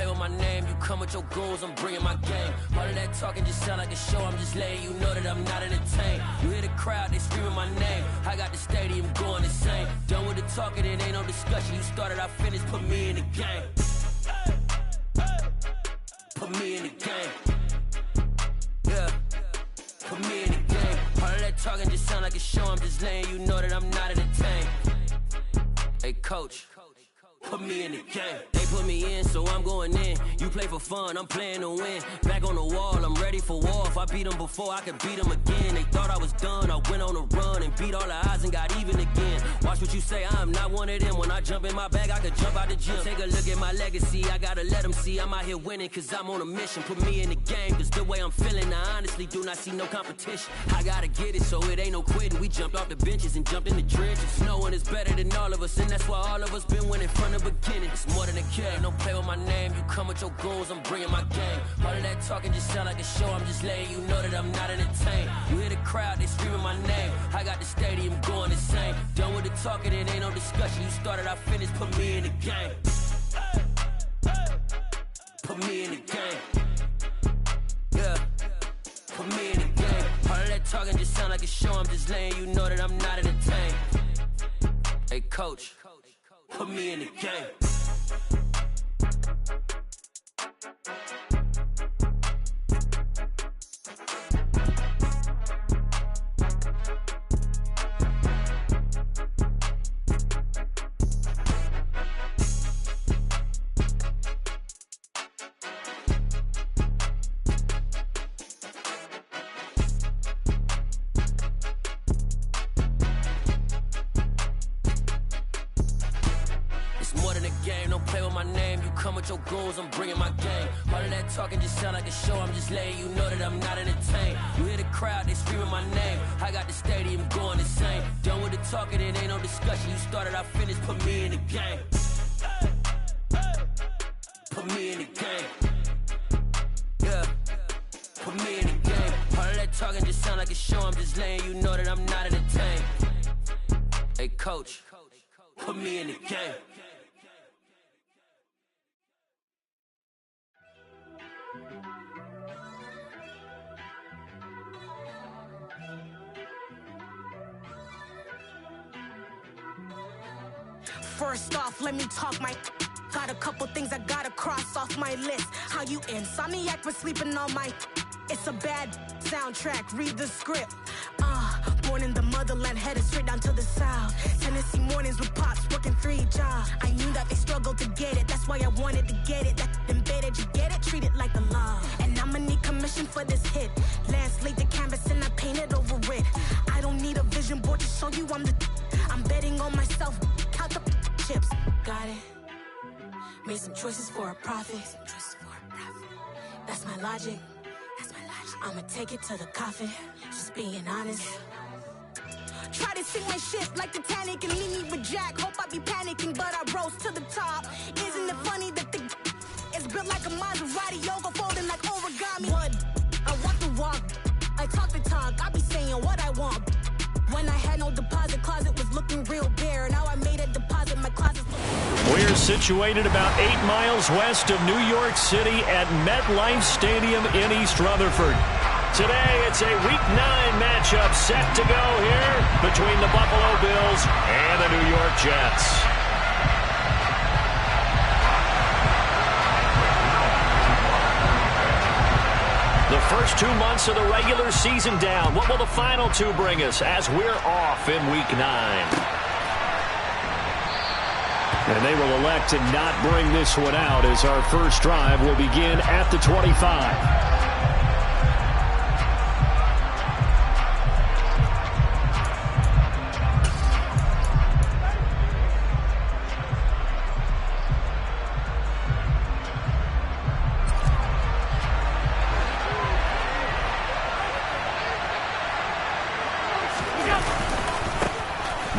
play with my name. You come with your goons, I'm bringing my game. All of that talking just sound like a show, I'm just letting you know that I'm not entertained. You hear the crowd, they screaming my name. I got the stadium going insane. Done with the talking, it ain't no discussion. You started, I finished, put me in the game. Put me in the game. Yeah, put me in the game. All of that talking just sound like a show, I'm just letting you know that I'm not entertained. Hey coach, put me in the game. They put me in, so I'm going in. You play for fun, I'm playing to win. Back on the wall, I'm ready for war. If I beat them before, I could beat them again. They thought I was done, I went on a run and beat all the odds and got even again. Watch what you say, I'm not one of them. When I jump in my bag, I could jump out the gym. Take a look at my legacy, I gotta let them see I'm out here winning, cause I'm on a mission. Put me in the game, cause the way I'm feeling, I honestly do not see no competition. I gotta get it, so it ain't no quitting. We jumped off the benches and jumped in the trenches. No one is better than all of us, and that's why all of us been winning from the beginning. It's more than a game, don't play with my name. You come with your goons, I'm bringing my game. All of that talking just sound like a show, I'm just letting you know that I'm not entertained. You hear the crowd, they screaming my name. I got the stadium going insane. Done with the talking, it ain't no discussion. You started, I finished, put me in the game. Put me in the game. Yeah, put me in the game. All of that talking just sound like a show, I'm just letting you know that I'm not entertained. Hey coach, put me in the game. Your goals, I'm bringing my game. All of that talking just sound like a show, I'm just letting you know that I'm not entertained. You hear the crowd, they screaming my name. I got the stadium going insane. Done with the talking, it ain't no discussion. You started, I finished, put me in the game. Put me in the game. Yeah, put me in the game. All of that talking just sound like a show, I'm just letting you know that I'm not entertained. Hey coach, put me in the game. First off, let me talk my. Got a couple things I gotta cross off my list. How you insomniac for sleeping on my. It's a bad soundtrack, read the script. Born in the motherland, headed straight down to the south. Tennessee mornings with pops, working 3 jobs. I knew that they struggled to get it, that's why I wanted to get it. That embedded, you get it, treat it like a law. And I'ma need commission for this hit. Lance laid the canvas and I painted over it. I don't need a vision board to show you I'm betting on myself, count the chips. Got it. Made some choices for a profit. That's my logic. I'ma take it to the coffin, just being honest. Try to sing my shit like Titanic and leave me with Jack. Hope I be panicking, but I rose to the top. Isn't it funny that the is built like a Maserati, yoga folding like origami? What? I walk the walk, I talk the talk, I be saying what I want. When I had no deposit, closet was looking real bare. Now I made a deposit, my closet's looking. We're situated about 8 miles west of New York City at MetLife Stadium in East Rutherford. Today, it's a Week 9 matchup set to go here between the Buffalo Bills and the New York Jets. The first 2 months of the regular season down. What will the final 2 bring us as we're off in Week 9? And they will elect to not bring this one out as our first drive will begin at the 25.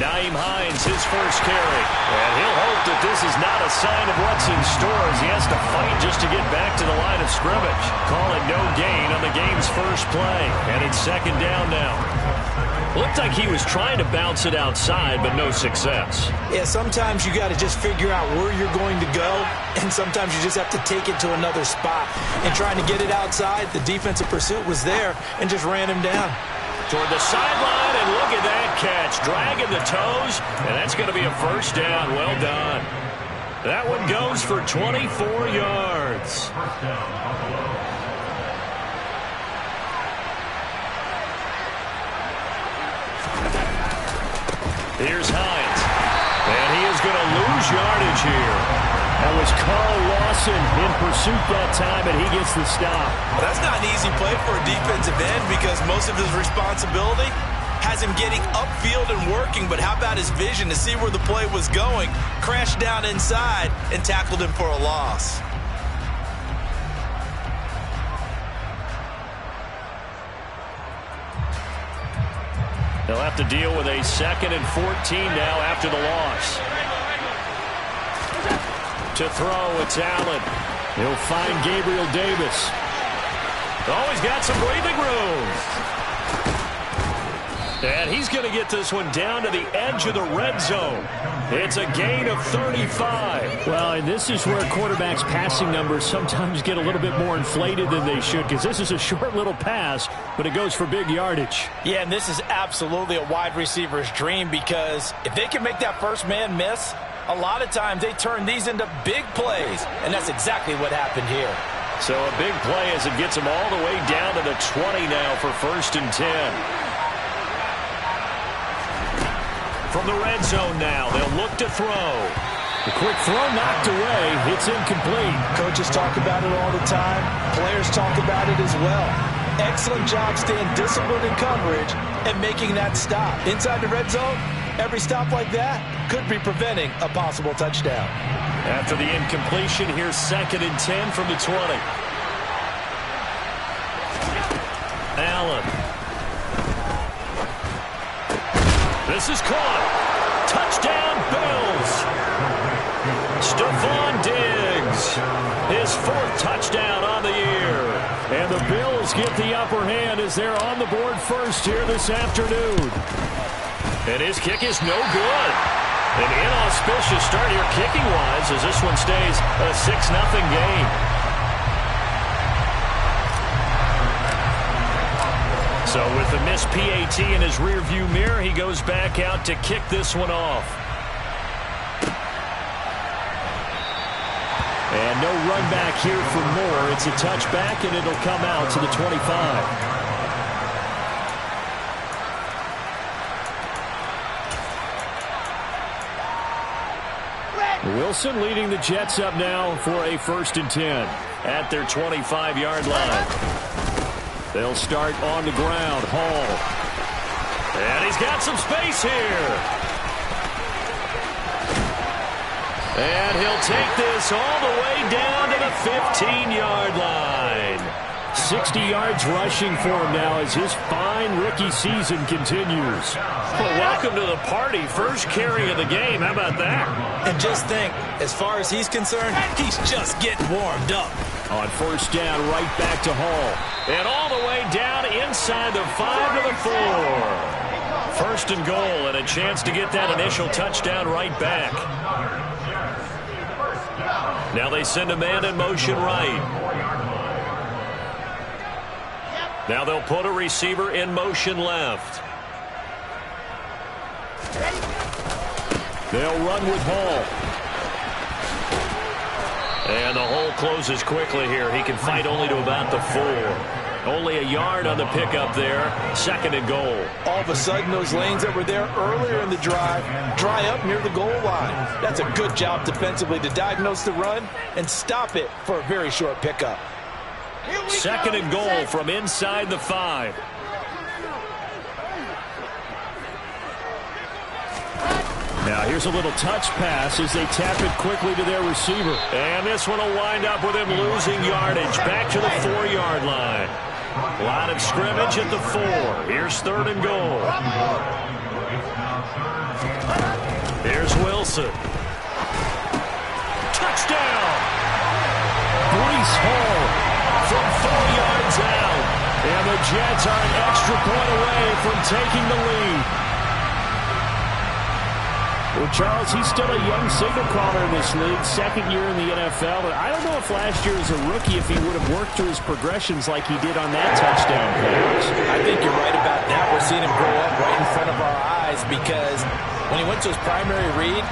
Nyheim Hines, his first carry. And he'll hope that this is not a sign of what's in store as he has to fight just to get back to the line of scrimmage. Calling no gain on the game's first play. And it's second down now. Looked like he was trying to bounce it outside, but no success. Yeah, sometimes you got to just figure out where you're going to go, and sometimes you just have to take it to another spot. And trying to get it outside, the defensive pursuit was there and just ran him down. Toward the sideline, and look at that catch. Dragging the toes, and that's going to be a first down. Well done. That one goes for 24 yards. Here's Hines. And he is going to lose yardage here. That was Carl Lawson in pursuit that time, and he gets the stop. That's not an easy play for a defensive end because most of his responsibility has him getting upfield and working, but how about his vision to see where the play was going, crashed down inside, and tackled him for a loss. They'll have to deal with a 2nd and 14 now after the loss. To throw, it's Allen. He'll find Gabriel Davis. Oh, he's got some breathing room. And he's going to get this one down to the edge of the red zone. It's a gain of 35. Well, and this is where quarterbacks' passing numbers sometimes get a little bit more inflated than they should, because this is a short little pass, but it goes for big yardage. Yeah, and this is absolutely a wide receiver's dream because if they can make that first man miss, a lot of times they turn these into big plays, and that's exactly what happened here. So a big play as it gets them all the way down to the 20 now for 1st and 10. From the red zone now, they'll look to throw. The quick throw knocked away. It's incomplete. Coaches talk about it all the time. Players talk about it as well. Excellent job staying disciplined in coverage and making that stop. Inside the red zone, every stop like that could be preventing a possible touchdown. After the incompletion, here's 2nd and 10 from the 20. Allen. This is caught. Touchdown, Bills. Stephon Diggs. His 4th touchdown on the year. And the Bills get the upper hand as they're on the board first here this afternoon. And his kick is no good. An inauspicious start here kicking-wise as this one stays a 6-0 game. So with the missed PAT in his rearview mirror, he goes back out to kick this one off. And no run back here for Moore. It's a touchback, and it'll come out to the 25. Wilson leading the Jets up now for a 1st and 10 at their 25-yard line. They'll start on the ground. Hall. And he's got some space here. And he'll take this all the way down to the 15-yard line. 60 yards rushing for him now as his fine rookie season continues. Well, welcome to the party. First carry of the game. How about that? And just think, as far as he's concerned, he's just getting warmed up. On 1st down, right back to Hall. And all the way down inside the 5 to the 4. 1st and goal, and a chance to get that initial touchdown right back. Now they send a man in motion right. Now they'll put a receiver in motion left. They'll run with Hall. And the hole closes quickly here. He can fight only to about the 4. Only a yard on the pickup there. 2nd and goal. All of a sudden, those lanes that were there earlier in the drive dry up near the goal line. That's a good job defensively to diagnose the run and stop it for a very short pickup. 2nd and goal from inside the 5. Now here's a little touch pass as they tap it quickly to their receiver. And this one will wind up with him losing yardage back to the 4-yard line. Line of scrimmage at the 4. Here's 3rd and goal. Here's Wilson. Touchdown! Breece Hall from 4 yards out. And the Jets are an extra point away from taking the lead. Well, Charles, he's still a young signal caller in this league, second year in the NFL. But I don't know if last year as a rookie, if he would have worked through his progressions like he did on that touchdown pass. I think you're right about that. We're seeing him grow up right in front of our eyes because when he went to his primary read,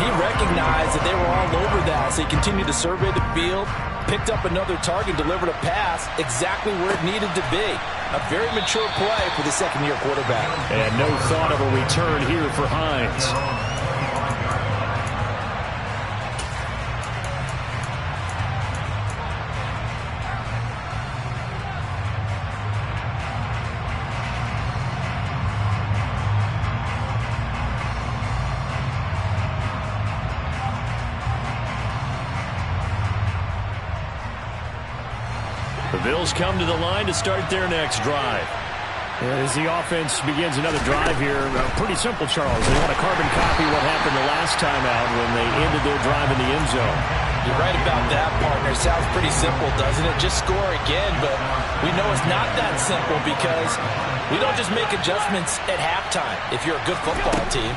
he recognized that they were all over that. So he continued to survey the field, picked up another target, delivered a pass exactly where it needed to be. A very mature play for the second-year quarterback. And no thought of a return here for Hines. The Bills come to the line to start their next drive. As the offense begins another drive here, pretty simple, Charles. They want to carbon copy what happened the last time out when they ended their drive in the end zone. You're right about that, partner. Sounds pretty simple, doesn't it? Just score again, but we know it's not that simple because we don't just make adjustments at halftime if you're a good football team.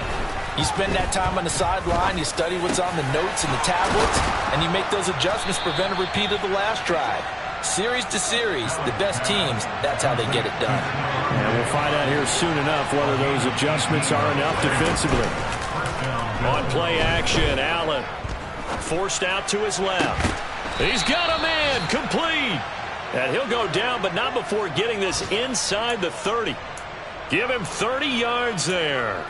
You spend that time on the sideline, you study what's on the notes and the tablets, and you make those adjustments to prevent a repeat of the last drive. Series to series, the best teams, that's how they get it done. And we'll find out here soon enough whether those adjustments are enough defensively. On play action, Allen forced out to his left. He's got a man, complete. And he'll go down, but not before getting this inside the 30. Give him 30 yards there.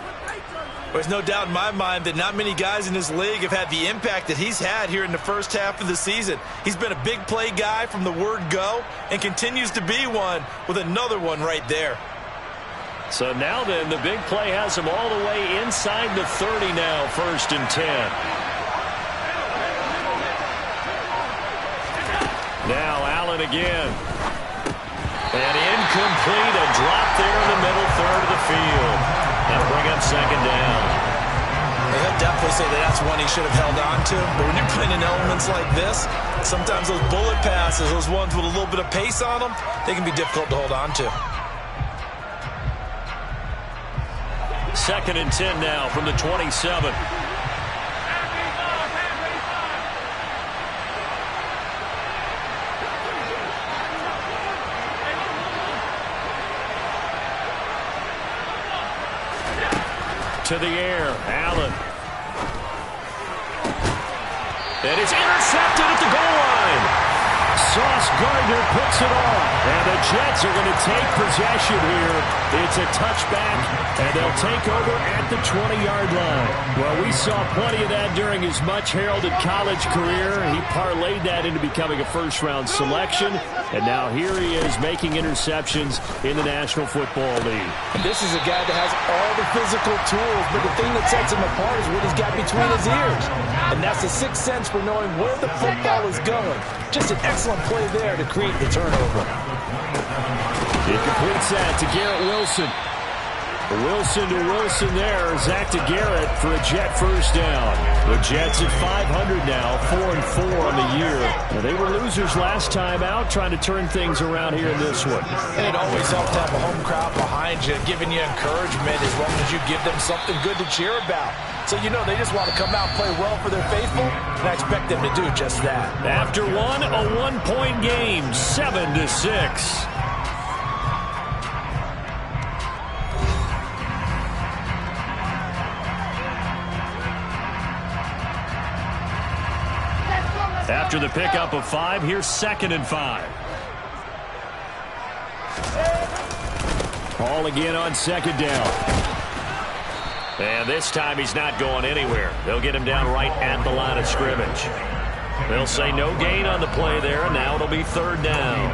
There's no doubt in my mind that not many guys in this league have had the impact that he's had here in the first half of the season. He's been a big play guy from the word go and continues to be one with another one right there. So now then, the big play has him all the way inside the 30 now, 1st and 10. Now Allen again. And incomplete, a drop there in the middle third of the field. That'll bring up 2nd down. He'll definitely say that that's one he should have held on to. But when you're playing in elements like this, sometimes those bullet passes, those ones with a little bit of pace on them, they can be difficult to hold on to. 2nd and 10 now from the 27. To the air, Allen. And it's intercepted at the goal line. Sauce Gardner puts it on. And the Jets are going to take possession here. It's a touchback, and they'll take over at the 20-yard line. Well, we saw plenty of that during his much-heralded college career. He parlayed that into becoming a first-round selection. And now here he is making interceptions in the National Football League. This is a guy that has all the physical tools, but the thing that sets him apart is what he's got between his ears. And that's the sixth sense for knowing where the football is going. Just an excellent play there to create the turnover. He completes that to Garrett Wilson. Wilson to Wilson there. Zach to Garrett for a Jet first down. The Jets at 500 now, 4-4 on the year. Now, they were losers last time out, trying to turn things around here in this one. And it always helps to have a home crowd behind you, giving you encouragement as long as you give them something good to cheer about. So you know they just want to come out and play well for their faithful, and I expect them to do just that. After one, a one-point game, 7-6. After the pickup of 5, here's 2nd and 5. Ball again on 2nd down. And this time he's not going anywhere. They'll get him down right at the line of scrimmage. They'll say no gain on the play there, and now it'll be 3rd down.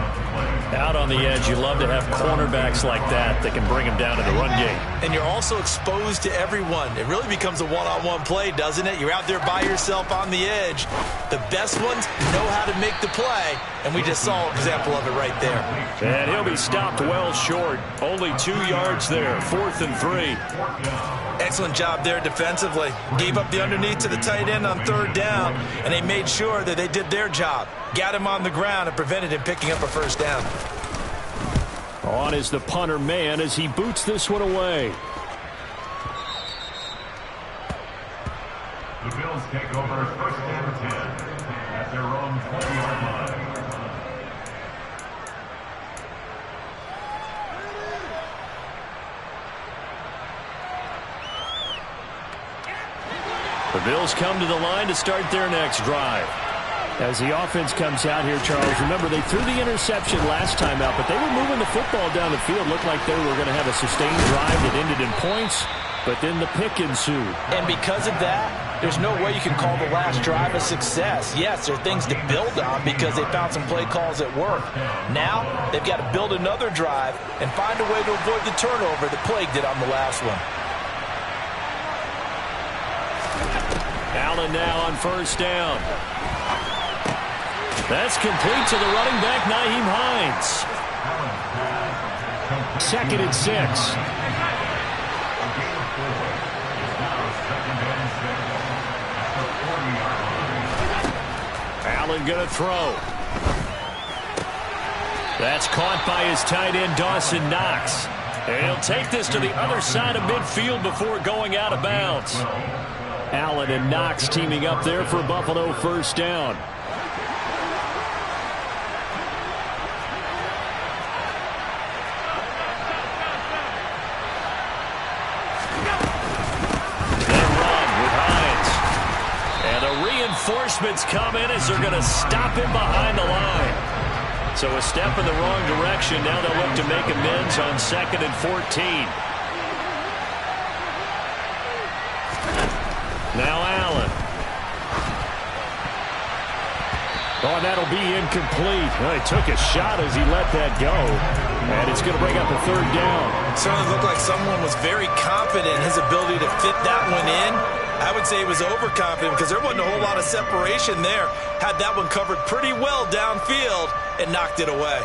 Out on the edge, you love to have cornerbacks like that can bring them down in the run game. And you're also exposed to everyone. It really becomes a one-on-one play, doesn't it? You're out there by yourself on the edge. The best ones know how to make the play, and we just saw an example of it right there. And he'll be stopped well short. Only 2 yards there, 4th and 3. Excellent job there defensively. Gave up the underneath to the tight end on 3rd down, and they made sure that they did their job. Got him on the ground and prevented him picking up a 1st down. On is the punter man as he boots this one away. The Bills take over 1st and 10 at their own 20-yard line. The Bills come to the line to start their next drive. As the offense comes out here, Charles, remember they threw the interception last time out, but they were moving the football down the field. Looked like they were going to have a sustained drive that ended in points, but then the pick ensued. And because of that, there's no way you can call the last drive a success. Yes, there are things to build on because they found some play calls that work. Now, they've got to build another drive and find a way to avoid the turnover that plagued it on the last one. Allen now on 1st down. That's complete to the running back, Nyheim Hines. 2nd and 6. Allen going to throw. That's caught by his tight end, Dawson Knox. And he'll take this to the other side of midfield before going out of bounds. Allen and Knox teaming up there for Buffalo 1st down. Reinforcements come in as they're going to stop him behind the line. So a step in the wrong direction. Now they'll look to make amends on 2nd and 14. Now Allen. Oh, and that'll be incomplete. Well, he took a shot as he let that go. And it's going to bring up a 3rd down. Certainly looked like someone was very confident in his ability to fit that one in. I would say he was overconfident because there wasn't a whole lot of separation there. Had that one covered pretty well downfield and knocked it away.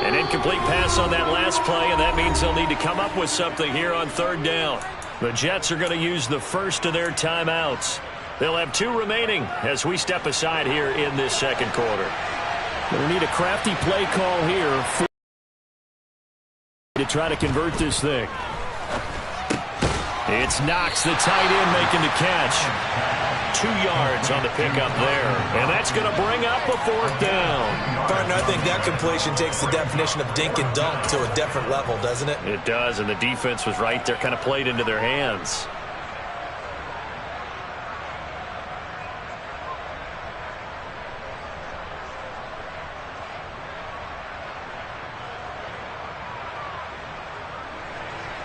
An incomplete pass on that last play, and that means they'll need to come up with something here on 3rd down. The Jets are going to use the first of their timeouts. They'll have 2 remaining as we step aside here in this 2nd quarter. They'll need a crafty play call here to try to convert this thing. It's Knox, the tight end, making the catch. 2 yards on the pickup there. And that's going to bring up a 4th down. Partner, I think that completion takes the definition of dink and dunk to a different level, doesn't it? It does, and the defense was right there, kind of played into their hands.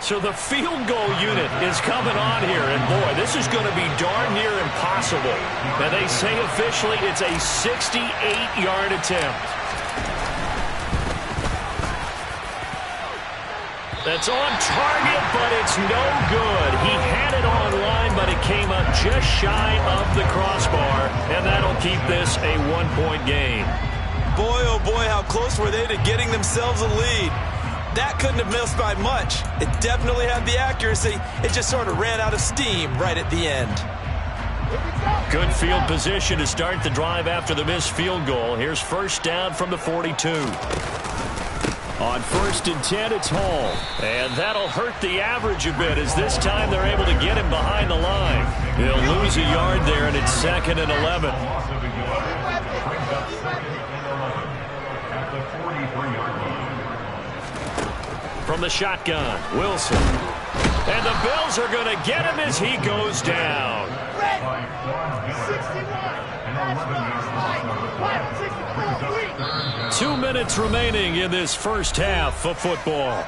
So the field goal unit is coming on here, and boy, this is going to be darn near impossible. And they say officially it's a 68-yard attempt. That's on target, but it's no good. He had it on line, but it came up just shy of the crossbar, and that'll keep this a 1-point game. Boy, oh boy, how close were they to getting themselves a lead. That couldn't have missed by much. It definitely had the accuracy. It just sort of ran out of steam right at the end. Good field position to start the drive after the missed field goal. Here's 1st down from the 42. On 1st and 10, it's Hall. And that'll hurt the average a bit as this time they're able to get him behind the line. He'll lose a yard there, and it's 2nd and 11. From the shotgun, Wilson. And the Bills are going to get him as he goes down. 2 minutes remaining in this 1st half of football.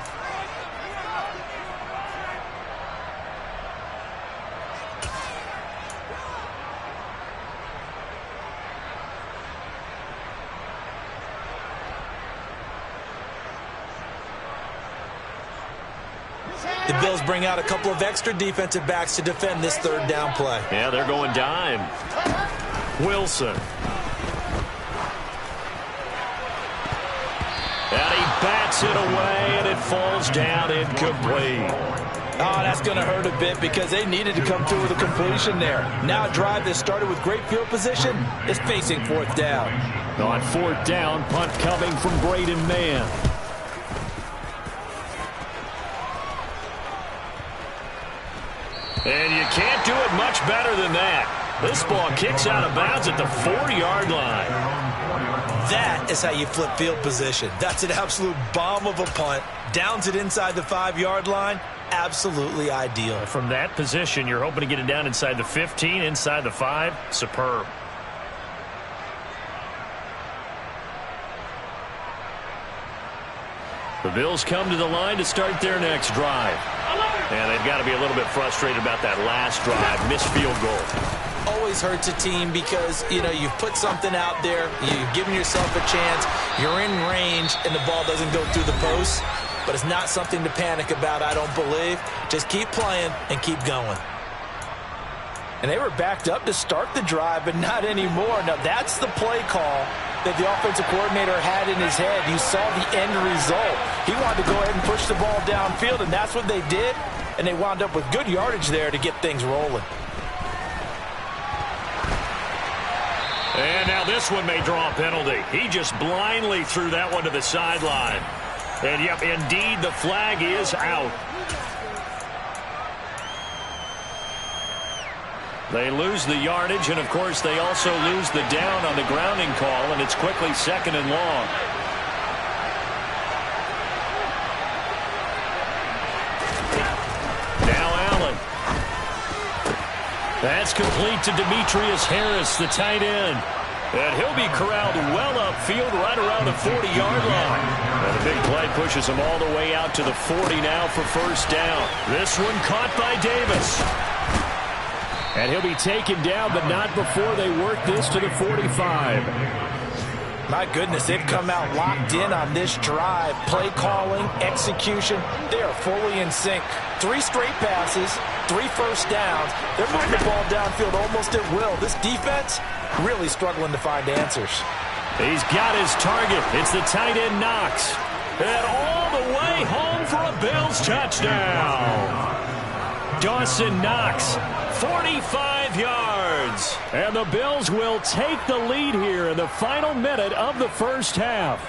Bills bring out a couple of extra defensive backs to defend this third down play. Yeah, they're going dime. Wilson. And he bats it away, and it falls down incomplete. Oh, that's going to hurt a bit because they needed to come through with a completion there. Now a drive that started with great field position is facing fourth down. On fourth down, punt coming from Braden Mann. And you can't do it much better than that. This ball kicks out of bounds at the 4-yard line. That is how you flip field position. That's an absolute bomb of a punt. Downs it inside the 5-yard line. Absolutely ideal. From that position, you're hoping to get it down inside the 15, inside the 5. Superb. The Bills come to the line to start their next drive. And they've got to be a little bit frustrated about that last drive. Missed field goal. Always hurts a team because, you've put something out there. You've given yourself a chance. You're in range, and the ball doesn't go through the post. But it's not something to panic about, I don't believe. Just keep playing and keep going. And they were backed up to start the drive, but not anymore. Now, that's the play call that the offensive coordinator had in his head. You saw the end result. He wanted to go ahead and push the ball downfield, and that's what they did. And they wound up with good yardage there to get things rolling. And now this one may draw a penalty. He just blindly threw that one to the sideline. And, yep, indeed, the flag is out. They lose the yardage, and, of course, they also lose the down on the grounding call, and it's quickly 2nd and long. Now Allen. That's complete to Demetrius Harris, the tight end. And he'll be corralled well upfield right around the 40-yard line. And a big play pushes him all the way out to the 40 now for first down. This one caught by Davis. And he'll be taken down, but not before they work this to the 45. My goodness, they've come out locked in on this drive. Play calling, execution, they are fully in sync. 3 straight passes, 3 first downs. They're moving the ball downfield almost at will. This defense really struggling to find answers. He's got his target. It's the tight end Knox. And all the way home for a Bills touchdown. Dawson Knox, 45 yards. And the Bills will take the lead here in the final minute of the first half.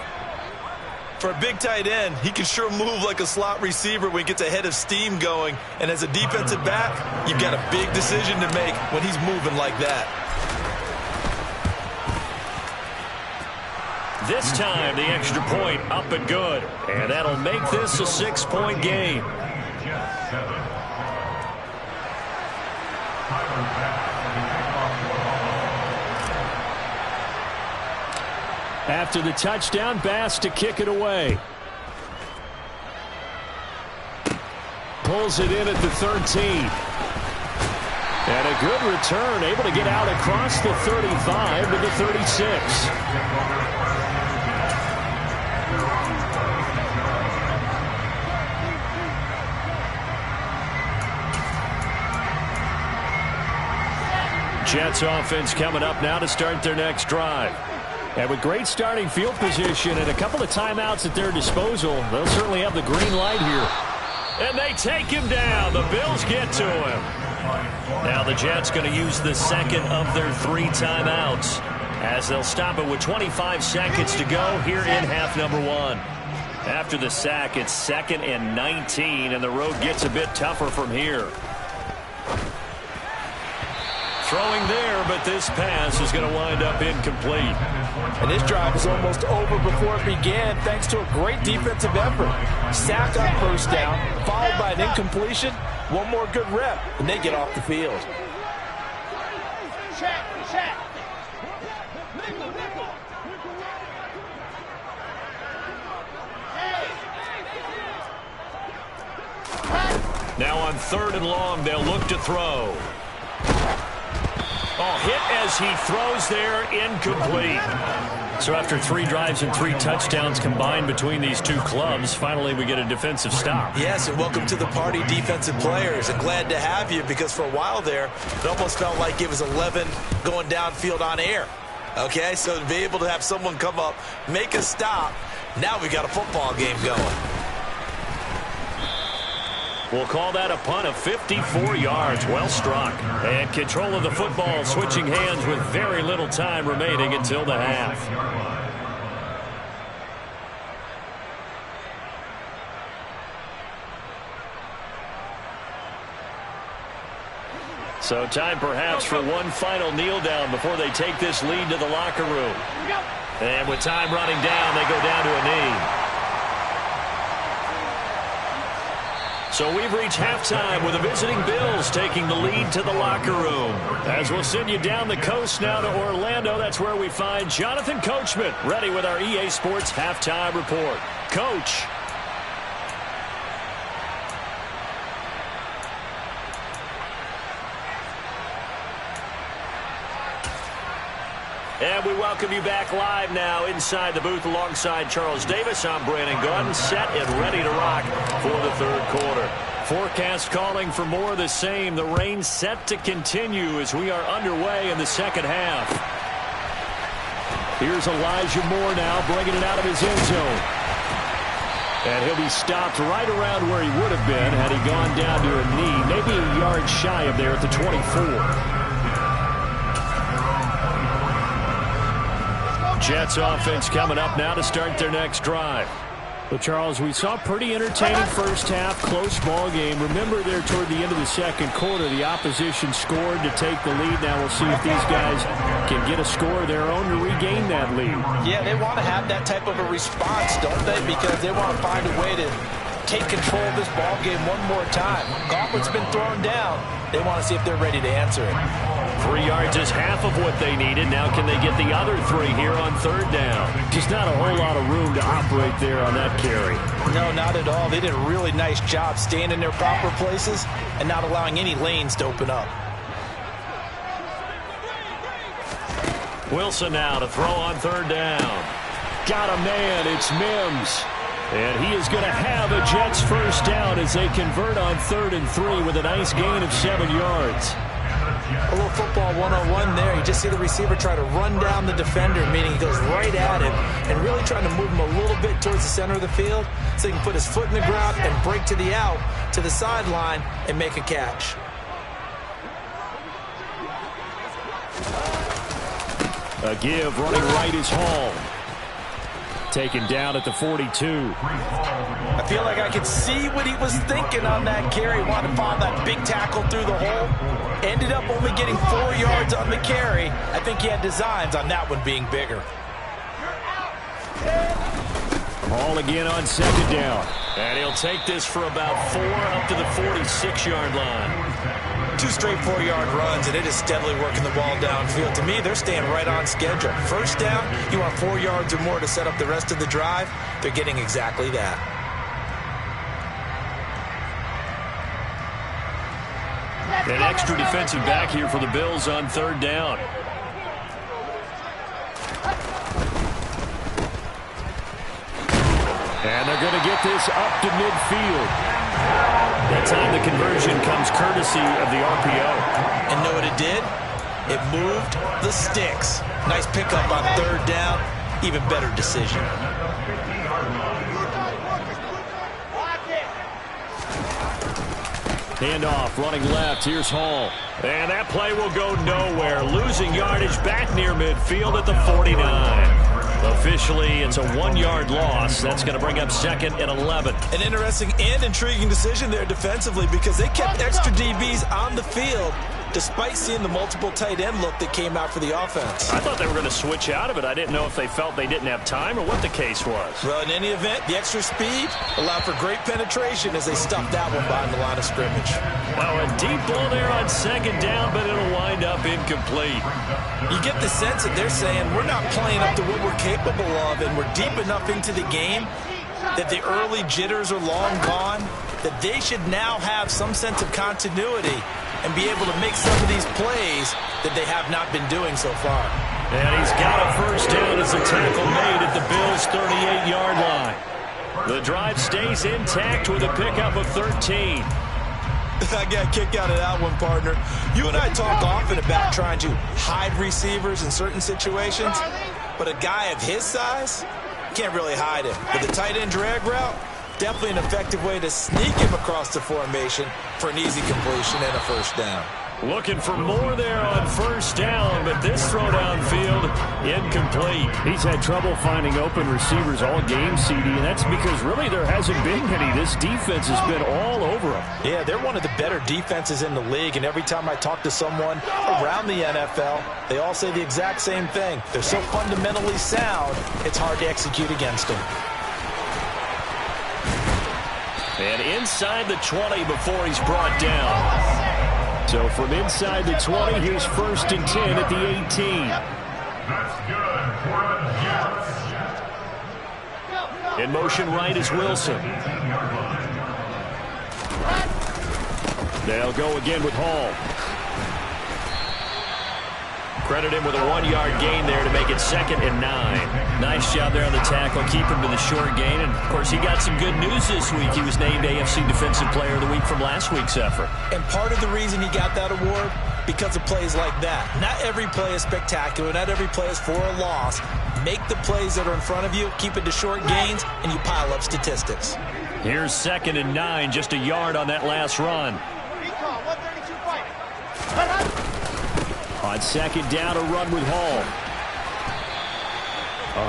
For a big tight end, he can sure move like a slot receiver when he gets a head of steam going. And as a defensive back, you've got a big decision to make when he's moving like that. This time, the extra point up and good. And that'll make this a 6-point game. After the touchdown, Bass to kick it away. Pulls it in at the 13. And a good return, able to get out across the 35 to the 36. Jets offense coming up now to start their next drive. And with great starting field position and a couple of timeouts at their disposal, they'll certainly have the green light here. And they take him down. The Bills get to him. Now the Jets going to use the second of their 3 timeouts as they'll stop it with 25 seconds to go here in half number 1. After the sack, it's 2nd and 19, and the road gets a bit tougher from here. Throwing there, but this pass is going to wind up incomplete. And this drive is almost over before it began thanks to a great defensive effort. Sack on first down, followed by an incompletion. One more good rep, and they get off the field. Now on 3rd and long, they'll look to throw. Oh, hit as he throws there, incomplete. So after 3 drives and 3 touchdowns combined between these two clubs, finally we get a defensive stop. Yes, and welcome to the party, defensive players. And glad to have you, because for a while there, it almost felt like it was 11 going downfield on air. Okay, so to be able to have someone come up, make a stop, now we got a football game going. We'll call that a punt of 54 yards. Well struck. And control of the football, switching hands with very little time remaining until the half. So time perhaps for one final kneel down before they take this lead to the locker room. And with time running down, they go down to a knee. So we've reached halftime with the visiting Bills taking the lead to the locker room. As we'll send you down the coast now to Orlando, that's where we find Jonathan Coachman ready with our EA Sports halftime report. Coach. And we welcome you back live now inside the booth alongside Charles Davis. I'm Brandon Gunn, set and ready to rock for the third quarter. Forecast calling for more of the same. The rain set to continue as we are underway in the second half. Here's Elijah Moore now bringing it out of his end zone. And he'll be stopped right around where he would have been had he gone down to a knee, maybe a yard shy of there at the 24. Jets offense coming up now to start their next drive. Well, Charles, we saw a pretty entertaining first half, close ball game. Remember there toward the end of the second quarter, the opposition scored to take the lead. Now we'll see if these guys can get a score of their own to regain that lead. Yeah, they want to have that type of a response, don't they? Because they want to find a way to take control of this ball game one more time. Gauntlet's been thrown down. They want to see if they're ready to answer it. 3 yards is half of what they needed. Now can they get the other 3 here on third down? Just not a whole lot of room to operate there on that carry. No, not at all. They did a really nice job staying in their proper places and not allowing any lanes to open up. Wilson now to throw on third down. Got a man. It's Mims. And he is going to have a Jets first down as they convert on 3rd and 3 with a nice gain of 7 yards. A little football 101 there. You just see the receiver try to run down the defender, meaning he goes right at him and really trying to move him a little bit towards the center of the field so he can put his foot in the ground and break to the out, to the sideline, and make a catch. A give running right is Hall. Taken down at the 42. I feel like I could see what he was thinking on that carry. Wanted to find that big tackle through the hole. Ended up only getting 4 yards on the carry. I think he had designs on that one being bigger. Hall again on second down. And he'll take this for about 4 up to the 46-yard line. 2 straight 4-yard runs, and it is steadily working the ball downfield. To me, they're staying right on schedule. First down, you want 4 yards or more to set up the rest of the drive. They're getting exactly that. An extra defensive back here for the Bills on third down. And they're going to get this up to midfield. That time the conversion comes courtesy of the RPO. And know what it did? It moved the sticks. Nice pickup on third down. Even better decision. Handoff, running left. Here's Hall. And that play will go nowhere. Losing yardage back near midfield at the 49. Officially, it's a 1-yard loss. That's going to bring up 2nd and 11. An interesting and intriguing decision there defensively because they kept extra DBs on the field despite seeing the multiple tight end look that came out for the offense. I thought they were going to switch out of it. I didn't know if they felt they didn't have time or what the case was. Well, in any event, the extra speed allowed for great penetration as they stuffed that one behind the line of scrimmage. Well, a deep ball there on second down, but it'll wind up incomplete. You get the sense that they're saying we're not playing up to what we're capable of, and we're deep enough into the game that the early jitters are long gone, that they should now have some sense of continuity and be able to make some of these plays that they have not been doing so far. And he's got a first down as a tackle made at the Bills' 38-yard line. The drive stays intact with a pickup of 13. I got a kick out of that one, partner. You and I talk often about trying to hide receivers in certain situations, but a guy of his size can't really hide him. With the tight end drag route, definitely an effective way to sneak him across the formation for an easy completion and a first down. Looking for more there on first down, but this throw downfield incomplete. He's had trouble finding open receivers all game, CD, and that's because really there hasn't been many. This defense has been all over them. Yeah, they're one of the better defenses in the league, and every time I talk to someone around the NFL, they all say the exact same thing. They're so fundamentally sound, it's hard to execute against them. And inside the 20 before he's brought down. So from inside the 20, here's 1st and 10 at the 18. That's good for In motion right is Wilson. They'll go again with Hall. Credit him with a 1-yard gain there to make it 2nd and 9. Nice job there on the tackle. Keep him to the short gain. And, of course, he got some good news this week. He was named AFC Defensive Player of the Week from last week's effort. And part of the reason he got that award, because of plays like that. Not every play is spectacular. Not every play is for a loss. Make the plays that are in front of you, keep it to short gains, and you pile up statistics. Here's 2nd and 9, just a yard on that last run. On 2nd down, a run with Hall.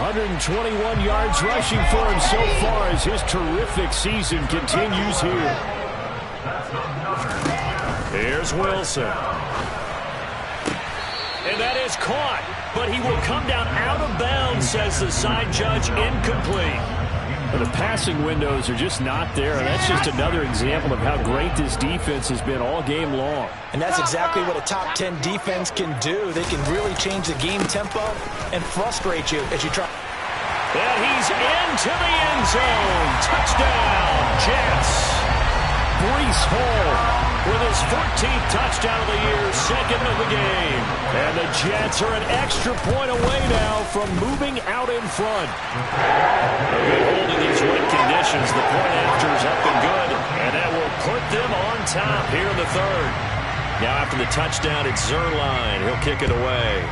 121 yards rushing for him so far as his terrific season continues here. Here's Wilson. And that is caught, but he will come down out of bounds, says the side judge, incomplete. But the passing windows are just not there, and that's just another example of how great this defense has been all game long. And that's exactly what a top 10 defense can do. They can really change the game tempo and frustrate you as you try. And he's into the end zone. Touchdown, Jets. Breece Hall with his 14th touchdown of the year, 2nd of the game. And the Jets are an extra point away now from moving out in front. A good hold in these wet conditions. The point after's up and good, and that will put them on top here in the 3rd. Now after the touchdown, it's Zerline. He'll kick it away.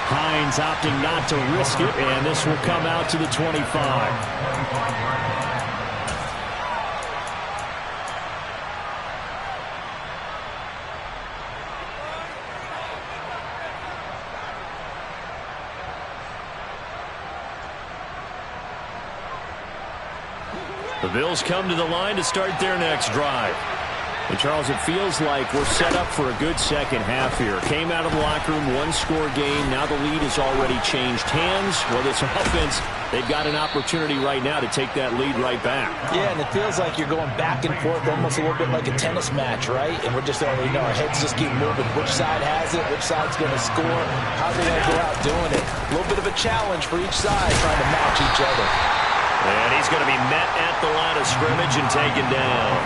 Hines opting not to risk it, and this will come out to the 25. The Bills come to the line to start their next drive. And, Charles, it feels like we're set up for a good second half here. Came out of the locker room, one-score game. Now the lead has already changed hands. Well, this offense, they've got an opportunity right now to take that lead right back. Yeah, and it feels like you're going back and forth almost a little bit like a tennis match, right? And we're just already know our heads just keep moving. Which side has it? Which side's going to score? How are they going to go out doing it? A little bit of a challenge for each side trying to match each other. And he's going to be met at the line of scrimmage and taken down.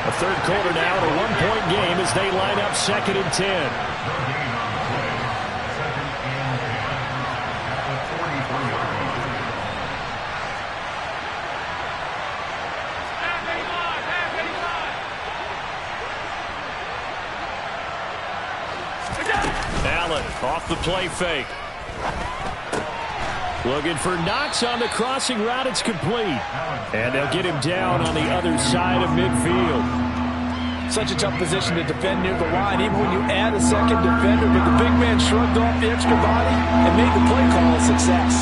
A 3rd quarter now, a 1-point game as they line up 2nd and 10. Allen off the play fake. Looking for Knox on the crossing route. It's complete. And they'll get him down on the other side of midfield. Such a tough position to defend near the line, even when you add a second defender. But the big man shrugged off the extra body and made the play call a success.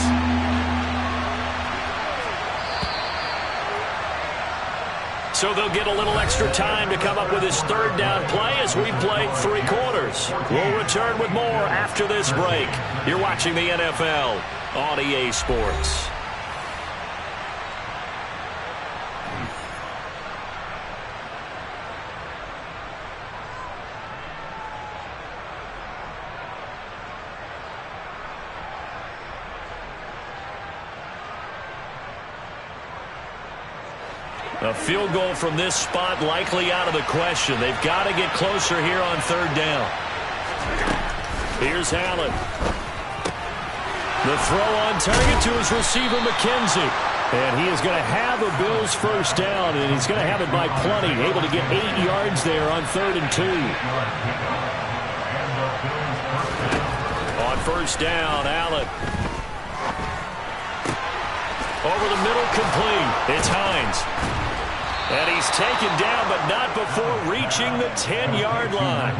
So they'll get a little extra time to come up with his 3rd down play as we play 3 quarters. We'll return with more after this break. You're watching the NFL on EA Sports. A field goal from this spot likely out of the question. They've got to get closer here on third down. Here's Allen. The throw on target to his receiver, McKenzie. And he is going to have the Bills first down, and he's going to have it by plenty. Able to get 8 yards there on 3rd and 2. On first down, Allen. Over the middle, complete. It's Hines. And he's taken down, but not before reaching the 10-yard line.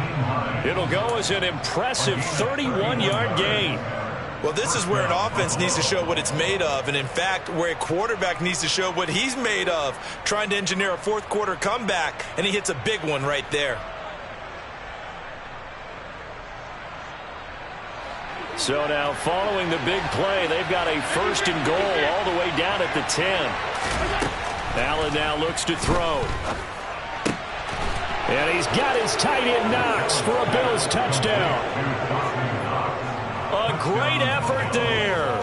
It'll go as an impressive 31-yard gain. Well, this is where an offense needs to show what it's made of, and in fact, where a quarterback needs to show what he's made of, trying to engineer a fourth-quarter comeback, and he hits a big one right there. So now, following the big play, they've got a 1st and goal all the way down at the 10. Allen now looks to throw. And he's got his tight end Knox for a Bills touchdown. A great effort there.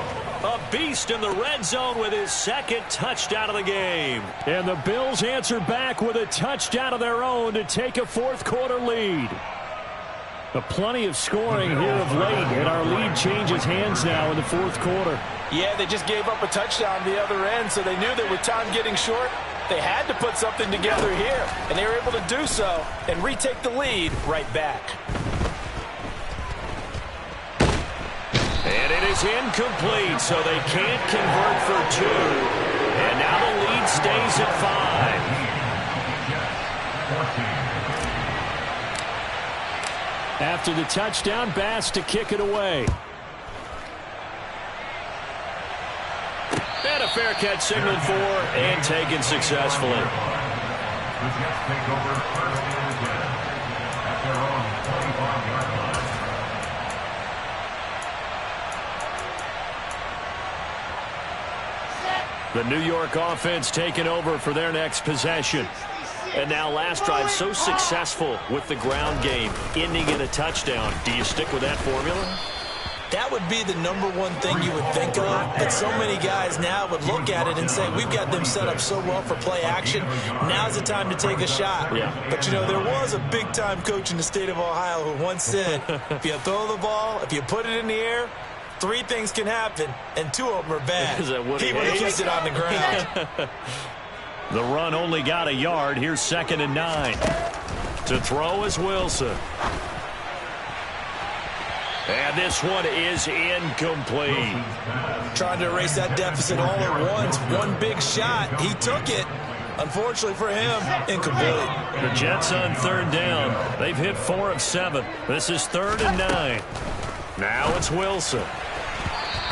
A beast in the red zone with his 2nd touchdown of the game. And the Bills answer back with a touchdown of their own to take a 4th-quarter lead. But plenty of scoring here of late, and our lead changes hands now in the 4th quarter. Yeah, they just gave up a touchdown on the other end, so they knew that with time getting short, they had to put something together here, and they were able to do so and retake the lead right back. And it is incomplete, so they can't convert for 2. And now the lead stays at 5. After the touchdown, Bass to kick it away. And a fair catch signaled for and taken successfully. The Jets take over 1st and 10 at their own 25-yard line. The New York offense taking over for their next possession. And now last drive so successful with the ground game, ending in a touchdown. Do you stick with that formula? That would be the #1 thing you would think of, but so many guys now would look at it and say, we've got them set up so well for play action. Now's the time to take a shot. Yeah. But, you know, there was a big-time coach in the state of Ohio who once said, if you throw the ball, if you put it in the air, 3 things can happen, and 2 of them are bad. Is that what he would have kept it on the ground. The run only got a yard. Here's 2nd and 9. To throw is Wilson. And this one is incomplete. Trying to erase that deficit all at once. One big shot. He took it. Unfortunately for him, incomplete. The Jets on 3rd down. They've hit 4 of 7. This is 3rd and 9. Now it's Wilson.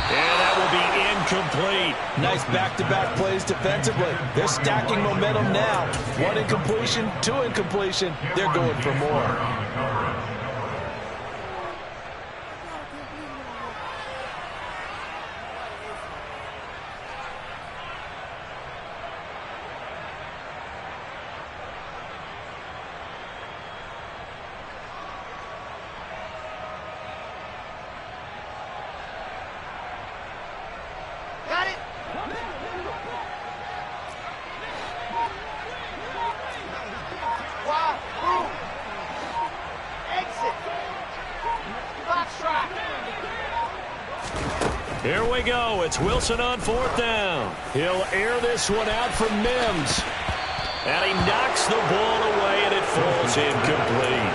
And that will be incomplete. Nice back-to-back plays defensively. They're stacking momentum now. 1 incompletion, 2 incompletion. They're going for more. Here we go. It's Wilson on 4th down. He'll air this one out from Mims. And he knocks the ball away, and it falls incomplete.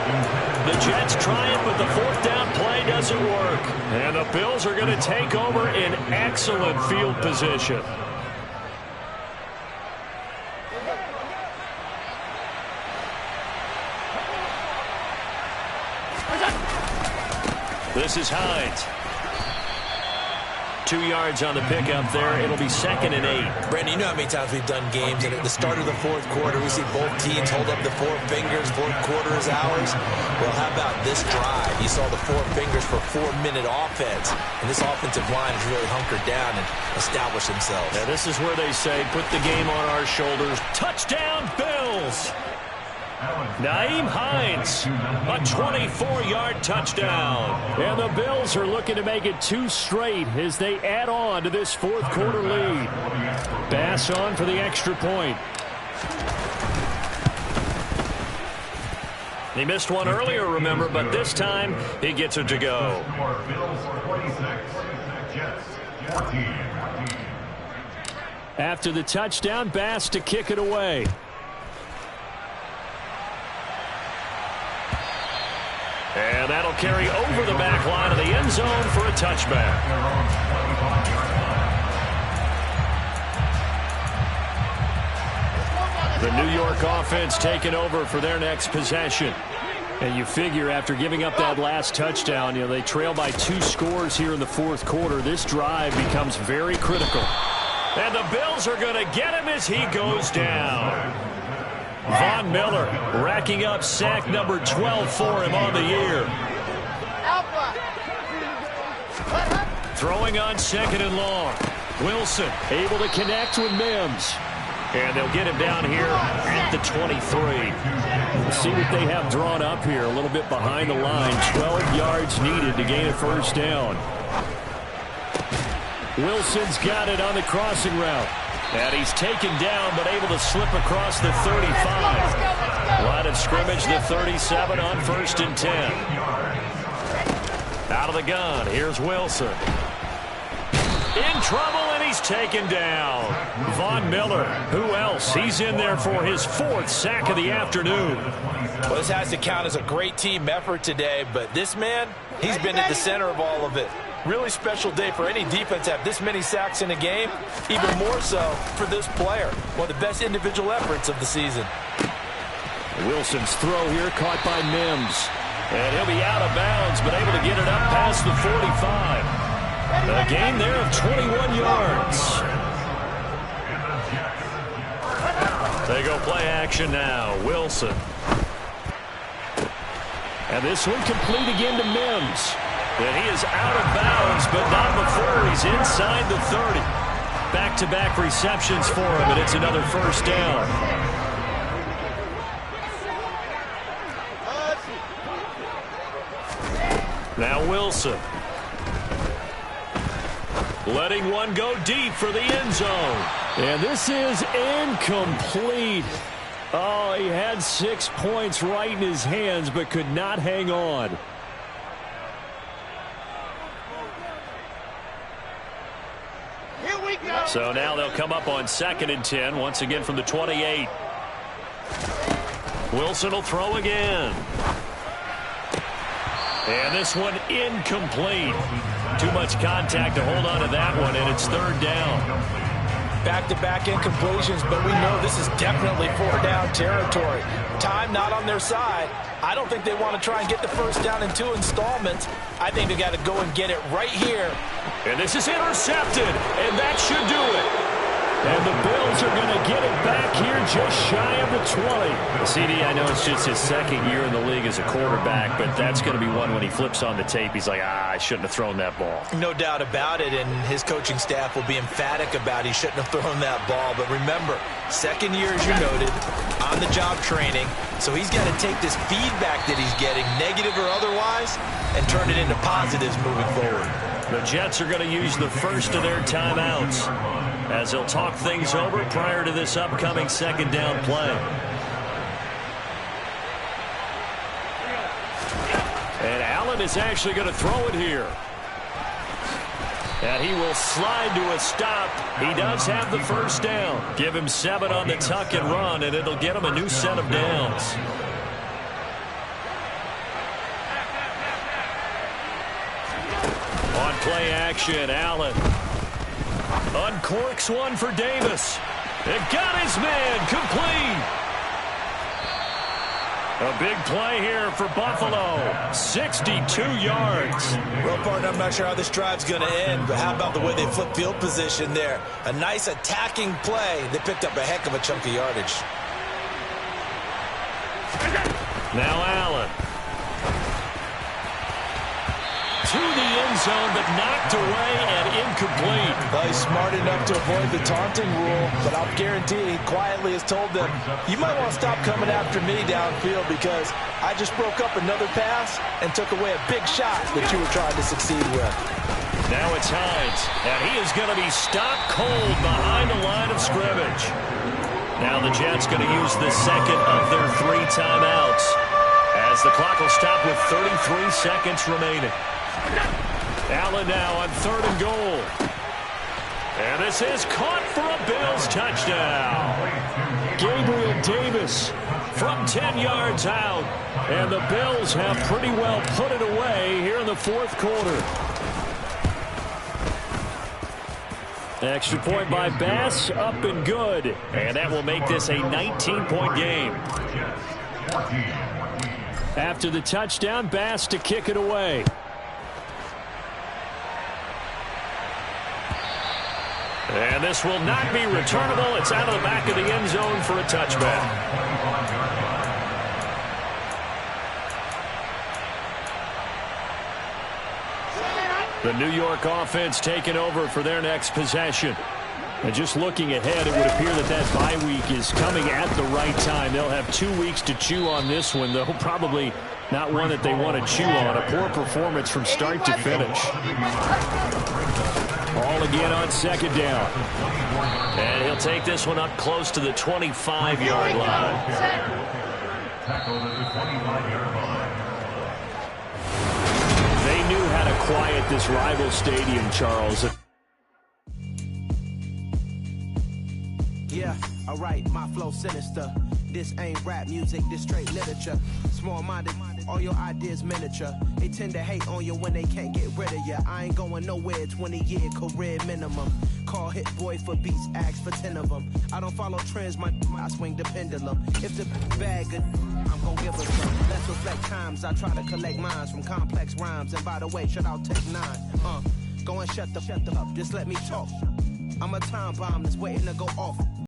The Jets try it, but the 4th down play doesn't work. And the Bills are going to take over in excellent field position. This is Hines. 2 yards on the pickup there. It'll be 2nd and 8. Brandon, you know how many times we've done games, and at the start of the 4th quarter, we see both teams hold up the 4 fingers. 4th quarter is ours. Well, how about this drive? You saw the 4 fingers for 4-minute offense, and this offensive line has really hunkered down and established themselves. Now, this is where they say, put the game on our shoulders. Touchdown, Bills! Nyheim Hines, a 24-yard touchdown. And the Bills are looking to make it 2 straight as they add on to this 4th quarter lead. Bass on for the extra point. He missed one earlier, remember, but this time he gets it to go. After the touchdown, Bass to kick it away. And that'll carry over the back line of the end zone for a touchback. The New York offense taking over for their next possession. And you figure after giving up that last touchdown, they trail by 2 scores here in the fourth quarter. This drive becomes very critical. And the Bills are going to get him as he goes down. Von Miller racking up sack number 12 for him on the year. Throwing on 2nd and long. Wilson able to connect with Mims. And they'll get him down here at the 23. Let's see what they have drawn up here. A little bit behind the line. 12 yards needed to gain a first down. Wilson's got it on the crossing route. And he's taken down, but able to slip across the 35. Line of scrimmage, the 37 on 1st and 10. Out of the gun, here's Wilson. In trouble, and he's taken down. Von Miller, who else? He's in there for his 4th sack of the afternoon. Well, this has to count as a great team effort today, but this man, he's been at the center of all of it. Really special day for any defense to have this many sacks in a game, even more so for this player. One of the best individual efforts of the season. Wilson's throw here caught by Mims. And he'll be out of bounds, but able to get it up past the 45. A gain there of 21 yards. They go play action now. Wilson. And this one complete again to Mims. And he is out of bounds, but not before he's inside the 30. Back-to-back receptions for him, and it's another first down. Now Wilson. Letting one go deep for the end zone. And this is incomplete. Oh, he had 6 points right in his hands, but could not hang on. So now they'll come up on 2nd and 10, once again from the 28. Wilson will throw again. And this one incomplete. Too much contact to hold on to that one, and it's 3rd down. Back-to-back incompletions, but we know this is definitely 4-down territory. Time not on their side. I don't think they want to try and get the first down in 2 installments. I think they got to go and get it right here. And this is intercepted, and that should do it. And the Bills are going to get it back here just shy of the 20. CD, I know it's just his 2nd year in the league as a quarterback, but that's going to be one when he flips on the tape. He's like, I shouldn't have thrown that ball. No doubt about it, and his coaching staff will be emphatic about he shouldn't have thrown that ball. But remember, 2nd year, as you noted, on-the-job training. So he's got to take this feedback that he's getting, negative or otherwise, and turn it into positives moving forward. The Jets are going to use the first of their timeouts as they'll talk things over prior to this upcoming 2nd down play. And Allen is actually going to throw it here. And he will slide to a stop. He does have the first down. Give him 7 on the tuck and run, and it'll get him a new set of downs. On play action, Allen uncorks one for Davis. It got his man complete. A big play here for Buffalo. 62 yards. Well, partner, I'm not sure how this drive's going to end, but how about the way they flip field position there? A nice attacking play. They picked up a heck of a chunk of yardage. Now Allen. To the end zone, but knocked away and incomplete. Well, he's smart enough to avoid the taunting rule, but I'll guarantee he quietly has told them, you might want to stop coming after me downfield because I just broke up another pass and took away a big shot that you were trying to succeed with. Now it's Hines, and he is going to be stopped cold behind the line of scrimmage. Now the Jets going to use the second of their 3 timeouts as the clock will stop with 33 seconds remaining. Allen now on 3rd and goal. And this is caught for a Bills touchdown. Gabriel Davis from 10 yards out. And the Bills have pretty well put it away here in the 4th quarter. Extra point by Bass, up and good. And that will make this a 19-point game. After the touchdown, Bass to kick it away. And this will not be returnable. It's out of the back of the end zone for a touchback. The New York offense taking over for their next possession. And just looking ahead, it would appear that bye week is coming at the right time. They'll have 2 weeks to chew on this one, though probably not one that they want to chew on. A poor performance from start to finish. Ball again on 2nd down. And he'll take this one up close to the 25-yard line. Tackled at the 25-yard line. They knew how to quiet this rival stadium, Charles. Yeah, alright, my flow sinister. This ain't rap music, this straight literature. Small-minded, all your ideas miniature. They tend to hate on you when they can't get rid of you. I ain't going nowhere, 20-year career minimum. Call Hit Boy for beats, ask for 10 of them. I don't follow trends, I swing the pendulum. If the bag good, I'm gon' give us some. Let's reflect times, I try to collect minds from complex rhymes. And by the way, shout out Tech 9. Go and shut the up, just let me talk. I'm a time bomb that's waiting to go off.